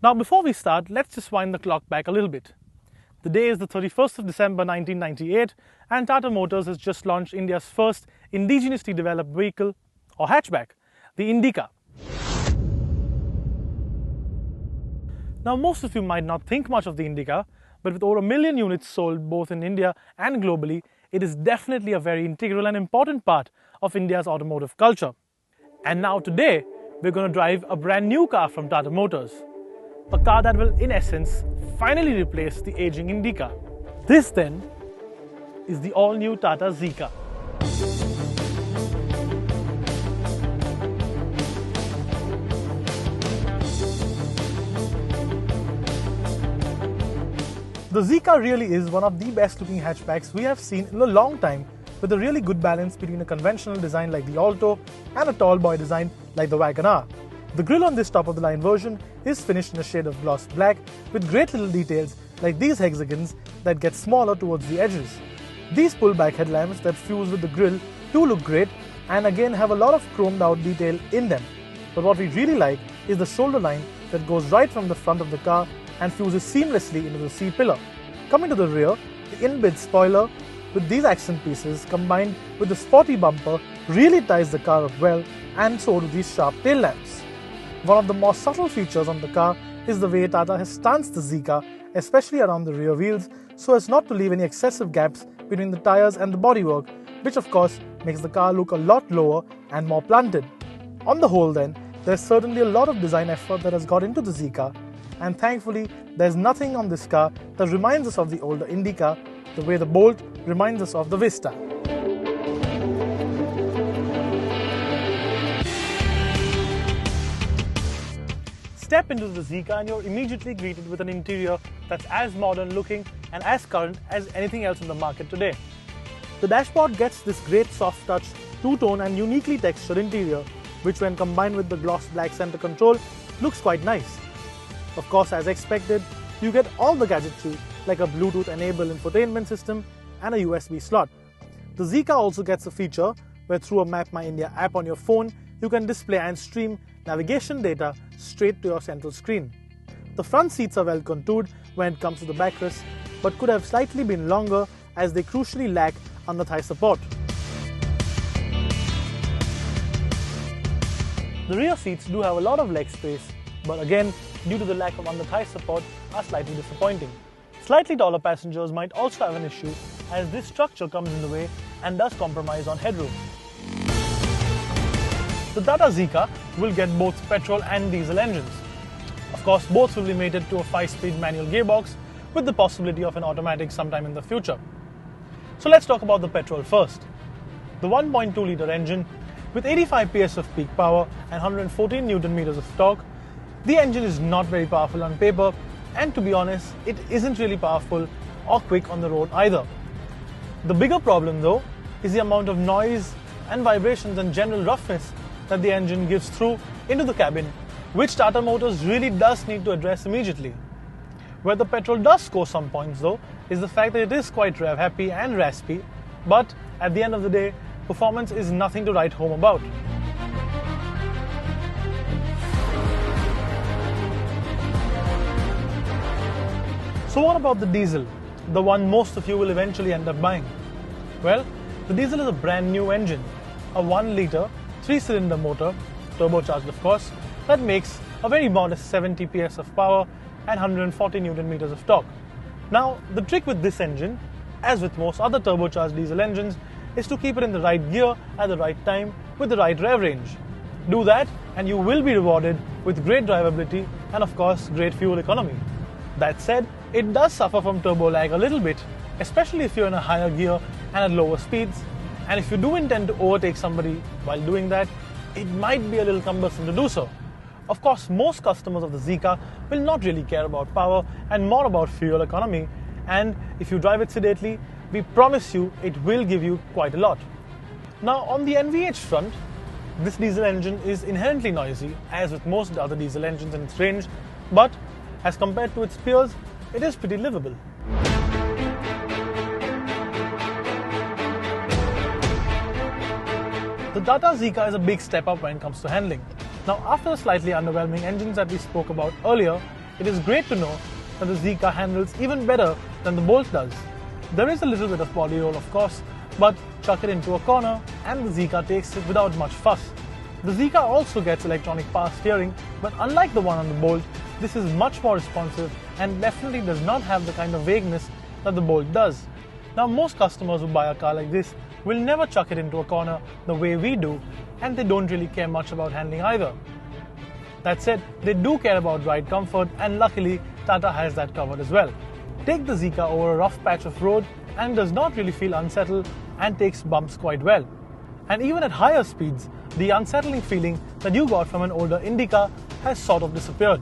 Now before we start, let's just wind the clock back a little bit. The day is the 31st of December 1998 and Tata Motors has just launched India's first indigenously developed vehicle or hatchback, the Indica. Now most of you might not think much of the Indica, but with over 1 million units sold both in India and globally, it is definitely a very integral and important part of India's automotive culture. And now today, we're going to drive a brand new car from Tata Motors. A car that will, in essence, finally replace the aging Indica. This then is the all-new Tata Zeekr. The Zeekr really is one of the best looking hatchbacks we have seen in a long time, with a really good balance between a conventional design like the Alto and a tall boy design like the WagonR. The grille on this top of the line version is finished in a shade of gloss black with great little details like these hexagons that get smaller towards the edges. These pull-back headlamps that fuse with the grille do look great and again have a lot of chromed out detail in them. But what we really like is the shoulder line that goes right from the front of the car and fuses seamlessly into the C-pillar. Coming to the rear, the inbuilt spoiler with these accent pieces combined with the sporty bumper really ties the car up well, and so do these sharp tail lamps. One of the more subtle features on the car is the way Tata has stanced the Zeekr, especially around the rear wheels, so as not to leave any excessive gaps between the tires and the bodywork, which of course makes the car look a lot lower and more planted. On the whole then, there's certainly a lot of design effort that has got into the Zeekr, and thankfully there's nothing on this car that reminds us of the older Indica, the way the Bolt reminds us of the Vista. Step into the Zeekr and you're immediately greeted with an interior that's as modern looking and as current as anything else in the market today. The dashboard gets this great soft touch, two-tone and uniquely textured interior, which when combined with the gloss black center control looks quite nice. Of course, as expected, you get all the gadgetry like a Bluetooth-enabled infotainment system and a USB slot. The Zeekr also gets a feature where through a Map My India app on your phone, you can display and stream navigation data straight to your central screen. The front seats are well contoured when it comes to the backrest, but could have slightly been longer as they crucially lack under-thigh support. The rear seats do have a lot of leg space, but again, due to the lack of under-thigh support, are slightly disappointing. Slightly taller passengers might also have an issue as this structure comes in the way and does compromise on headroom. The Tata Zeekr will get both petrol and diesel engines. Of course, both will be mated to a 5-speed manual gearbox with the possibility of an automatic sometime in the future. So let's talk about the petrol first. The 1.2-litre engine with 85 PS of peak power and 114 Nm of torque, the engine is not very powerful on paper, and to be honest, it isn't really powerful or quick on the road either. The bigger problem though is the amount of noise and vibrations and general roughness that the engine gives through into the cabin, which Tata Motors really does need to address immediately. Where the petrol does score some points though is the fact that it is quite rev happy and raspy, but at the end of the day, performance is nothing to write home about. So what about the diesel, the one most of you will eventually end up buying? Well, the diesel is a brand new engine, a 1-litre, 3-cylinder motor, turbocharged of course, that makes a very modest 70 PS of power and 140 Nm of torque. Now, the trick with this engine, as with most other turbocharged diesel engines, is to keep it in the right gear at the right time with the right rev range. Do that and you will be rewarded with great drivability and of course great fuel economy. That said, it does suffer from turbo lag a little bit, especially if you're in a higher gear and at lower speeds, and if you do intend to overtake somebody while doing that, it might be a little cumbersome to do so. Of course, most customers of the Zeekr will not really care about power and more about fuel economy, and if you drive it sedately, we promise you it will give you quite a lot. Now on the NVH front, this diesel engine is inherently noisy, as with most other diesel engines in its range, but as compared to its peers, it is pretty livable. The Tata Zeekr is a big step up when it comes to handling. Now, after the slightly underwhelming engines that we spoke about earlier, it is great to know that the Zeekr handles even better than the Bolt does. There is a little bit of body roll, of course, but chuck it into a corner and the Zeekr takes it without much fuss. The Zeekr also gets electronic power steering, but unlike the one on the Bolt, this is much more responsive and definitely does not have the kind of vagueness that the Bolt does. Now, most customers who buy a car like this will never chuck it into a corner the way we do, and they don't really care much about handling either. That said, they do care about ride comfort, and luckily Tata has that covered as well. Take the Zeekr over a rough patch of road and does not really feel unsettled and takes bumps quite well. And even at higher speeds, the unsettling feeling that you got from an older Indica has sort of disappeared.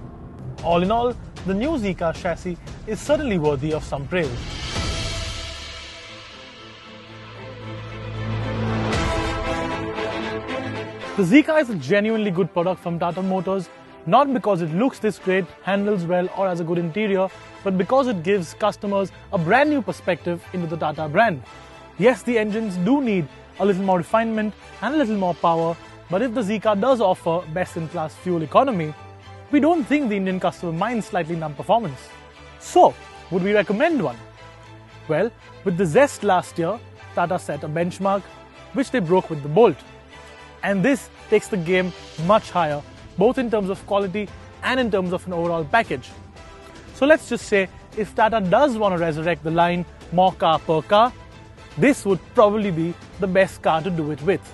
All in all, the new Zeekr chassis is certainly worthy of some praise. The Zeekr is a genuinely good product from Tata Motors, not because it looks this great, handles well or has a good interior, but because it gives customers a brand new perspective into the Tata brand. Yes, the engines do need a little more refinement and a little more power, but if the Zeekr does offer best-in-class fuel economy, we don't think the Indian customer minds slightly numb performance. So, would we recommend one? Well, with the Zest last year, Tata set a benchmark, which they broke with the Bolt. And this takes the game much higher, both in terms of quality and in terms of an overall package. So let's just say, if Tata does want to resurrect the line more car per car, this would probably be the best car to do it with.